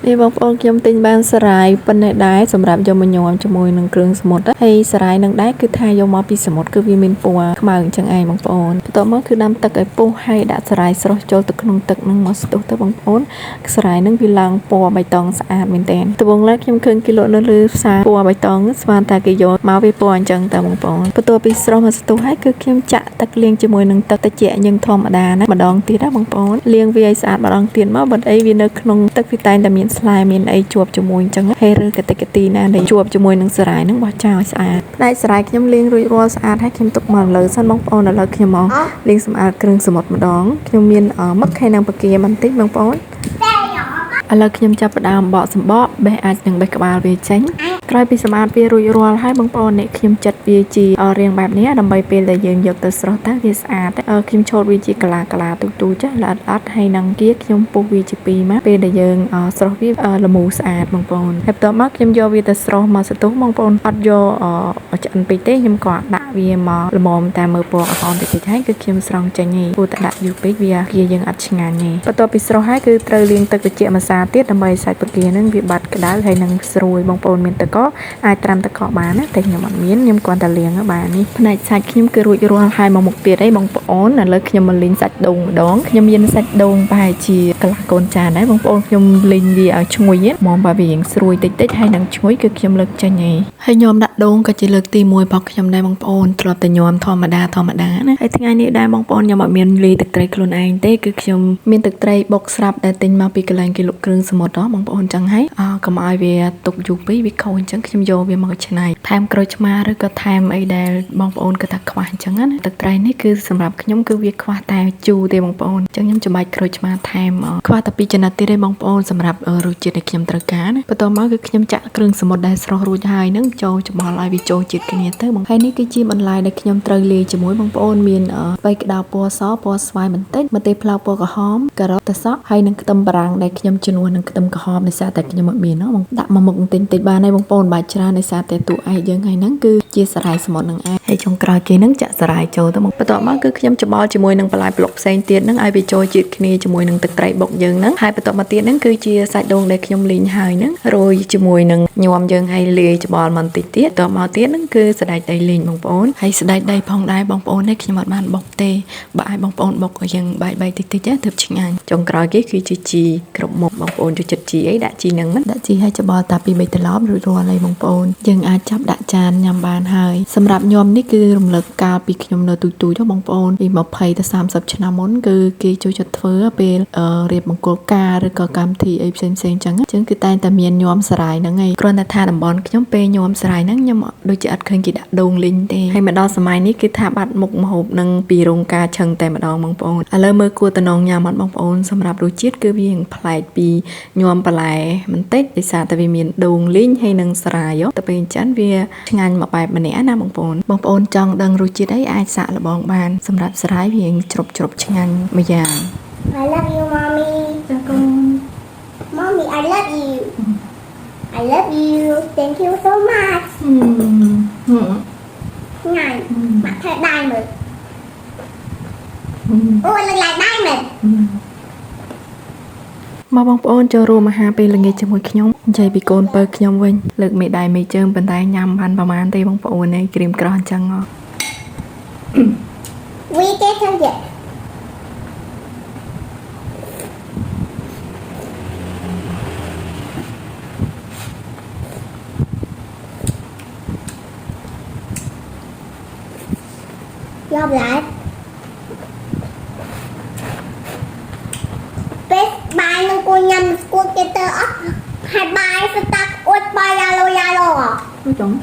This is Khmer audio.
นี่บางคนខ្ញុំទិញបានសារាយប៉ុណ្ណេះដែរសម្រាប់យកមកញ៉ាំជាមួយនឹងគ្រឿងសមុទ្រហើយសារាយនឹងដែរគឺថាយកមកពីសមុទ្រគឺវាមានពណ៌ខ្មៅអញ្ចឹងឯងបងប្អូនបន្ទាប់មកគឺដាំទឹកឲ្យពុះហើយដាក់សារាយស្រស់ចូលទៅក្នុងទឹកនឹងមកស្ទុះទៅបងប្អូនសារាយនឹងវាឡើងពណ៌បៃតងស្អាតមែនទែនត្បូងឡើយខ្ញុំឃើញគេលក់នៅលើផ្សារបៃតងស្មានតែគេយកមកវាពណ៌អញ្ចឹងតែបងប្អូនបន្ទាប់ពីស្រស់មកស្ទុះហើយគឺខ្ញុំចាក់ទឹកលាងជាមួយនឹងទឹកត្រជាក់យើងធម្មតាណាម្ដងទៀតណាបងប្អូនលាងវាឲ្យស្អាតម្ដងទៀតមកបើអីវានៅក្នុងទឹកវាតែងតែមានស្លែមានអីជាប់ជាមួយអញ្ចឹងហើយឬកតិកទីណាដែលជាប់ជាមួយនឹងសារាយហ្នឹងបោះចោលឲ្យស្អាតផ្នែកសារាយខ្ញុំលាងរួចរាល់ស្អាតហើយខ្ញុំទុកមកលើសិនបងប្អូនឥឡូវខ្ញុំមកលាងសម្អាតគ្រឿងសមុទ្រម្ដងខ្ញុំមានមឹកហើយនឹងបកាបន្តិចបងប្អូនឥឡូវខ្ញុំចាប់ផ្ដើមបកសម្បកបេះអាចនឹងបេះក្បាលវាចេញក្រោយពីសម្អាតវារួចរាល់ហើយបងប្អូននេះខ្ញុំចាត់វាជារាងបែបនេះដើម្បីពេលដែលយើងយកទៅស្រស់ទៅវាស្អាតខ្ញុំឆូតវាជាកាឡាទូចាស់ល្អិតហើយនឹងគៀខ្ញុំពុះវាជាពីរមកពេលដែលយើងស្រស់វាល្មូស្អាតបងប្អូនហើយបន្ទាប់មកខ្ញុំយកវាទៅស្រស់មកសន្ទុះបងប្អូនអត់យកឆ្អិនពេកទេខ្ញុំក៏ដាក់វាមកល្មមតាមមើលពណ៌អត់បន្តិចហើយគឺខ្ញុំស្រង់ចេញឯងព្រោះតែដាក់យូរពេកវាយើងអត់ឆ្ងាញ់ទេបន្ទាប់ពីស្រស់ហើយគឺត្រូវលាងទឹកត្រជាក់ម្សៅទៀតដើម្បីសាច់បកាហ្នឹងវាបាត់ក្តៅហើយនឹងស្រួយបងប្អូនមានទឹកកកអាចត្រាំទឹកកកបានណាតែខ្ញុំអត់មានខ្ញុំគ្រាន់តែលាងបាននេះផ្នែកសាច់ខ្ញុំគឺរួចរាល់ហើយមកមុខទៀតអីបងប្អូនឥឡូវខ្ញុំមកលីងសាច់ដូងម្ដងខ្ញុំមានសាច់ដូងប្រហែលជាកន្លះកូនចានដែរបងប្អូនខ្ញុំលីងវាឲ្យឈ្ងុយហ្មងបើវារៀងស្រួយតិចហើយនឹងឈ្ងុយគឺខ្ញុំលើកចេញឯងហើយញោមដាក់ដូងក៏ជាលើកទី1របស់ខ្ញុំដែរបងប្អូនធ្លាប់តែញោមធម្មតាណាហើយថ្ងៃនេះដែរបងប្អូនខ្ញុំអត់មានលាយទឹកត្រីខ្លួនឯងទេគឺខ្ញុំមានទឹកត្រីបុកស្រាប់ដែលទិញមកពីកន្លែងគេលក់គ្រឿងសមុទ្របងប្អូនចឹងហើយកុំឲ្យវាទុកយូរពេកវាខូចអញ្ចឹងខ្ញុំយកវាមកច្នៃថែមក្រូចឆ្មាឬក៏ថែមអីដែលបងប្អូនគាត់ថាខ្វះអញ្ចឹងណាទឹកត្រីនេះគឺសម្រាប់ខ្ញុំគឺវាខ្វះតែជូរទេបងប្អូនអញ្ចឹងខ្ញុំចំបាច់ក្រូចឆ្មាថែមខ្វះតែ2ចំណិតទៀតទេបងប្អូនសម្រាប់រសជាតិដែលខ្ញុំត្រូវការណាបន្ទាប់មកគឺខ្ញុំចាក់គ្រឿងសមុទ្រដែលស្រស់រួចហើយនឹងចូលច្បល់ឲ្យវាចូលជាតិគ្នាទៅបងហើយនេះគឺជាបន្លែដែលខ្ញុំត្រូវលាយជាមួយបងប្អូនមានស្ពៃក្តៅពណ៌សពណ៌ស្វាយបន្តិចម្ទេសផ្លោកពណ៌ក្រហមការ៉ុតទឹកសក់ហើយនឹងខ្ទឹមបារាំងដែលខ្ញុំជំនួសនឹងខ្ទឹមក្រហមដោយសារតែខ្ញុំអត់មានណាបងដាក់មកមុខបន្តិចបានហើយបងប្អូនបាច់ច្រើនដោយសារតែតួឯកយើងហើយហ្នឹងគឺជាសារាយសមុទ្រនឹងឯងហើយចុងក្រោយគេហ្នឹងចាក់សារាយចូលទៅមកបន្ទាប់មកគឺខ្ញុំច្បល់ជាមួយនឹងបន្លែប្លុកផ្សេងទៀតហ្នឹងឲ្យវាចូលជាតិគ្នាជាមួយនឹងទឹកត្រីបុកយើងហ្នឹងហើយបន្ទាប់មកទៀតហ្នឹងគឺជាសាច់ដូងដែលខ្ញុំលីងហើយហ្នឹងរោយជាមួយនឹងញោមយើងហើយលាយច្បល់មកបន្តិចទៀតបន្ទាប់មកទៀតហ្នឹងគឺសណ្តែកដីលីងបងប្អូនហើយសណ្តែកដីផងដែរបងប្អូននេះខ្ញុំអត់បានបុកទេបើឲ្យបងប្អូនបុកឲ្យយើងបាយតិចទៅឆ្ងាញ់ចុងក្រោយគេគឺជាជីគ្រប់មុខបងប្អូនចូលចិត្តជីអីដាក់ជីហ្នឹងដាក់ជីឲ្យច្បល់តាពី3ត្រឡប់រួចរាល់ហើយបងប្អូនយើងអាចចាប់ដាក់ចានញ៉ាំបានហើយសម្រាប់ញោមនេះគឺរំលឹកកាលពីខ្ញុំនៅទូចទៅបងប្អូនពី20ទៅ30ឆ្នាំមុនគឺគេចូលចិត្តធ្វើពេលរៀបមង្គលការឬក៏កម្មវិធីអីផ្សេងៗចឹងគឺតែងតែមានញោមសារាយហ្នឹងឯងគ្រាន់តែថាតំបន់ខ្ញុំពេលញោមសារាយហ្នឹងខ្ញុំដូចជាអត់ឃើញគេដាក់ដូងលីងទេហើយមកដល់សម័យនេះគឺថាបាត់មុខម្ហូបនឹងពីរោងការឆឹងតែម្ដងបងប្អូនឥឡូវមើលគួរតំណងញ៉ាំអត់បងប្អូនសម្រាប់រសជាតិគឺវាប្លែកពីញោមបន្លែបន្តិចដោយសារតែវាមានដូងលីងហើយនឹងសារាយទៅពេលអញ្ចឹងវាឆ្ងាញ់មកបែបម្នាក់ណាបងប្អូនចង់ដឹងរសជាតិអីអាចសាកល្បងបានសម្រាប់សារាយវាជ្រុបឆ្ងាញ់មួយយ៉ាង I love you mommy ចាកូន mommy I love you I love you thank you so much ง่ายมาแค่ได้หมดโอ้ยเลยได้หมดមកបងប្អូនចូលរួមអាហារពេលល្ងាចជាមួយខ្ញុំនិយាយពីកូនពៅខ្ញុំវិញលើកមេដៃមេជើងប៉ុន្តែញ៉ាំបានប្រហែលទេបងប្អូនឯងក្រៀមក្រោះអញ្ចឹងវីគេធ្វើយ៉ាងយកឡាយពេលបាយនឹងគួរញ៉ាំស្គួតគេទៅអត់ហើយបាយស្តាប់អួតបាយយ៉ាឡូអត់ចង់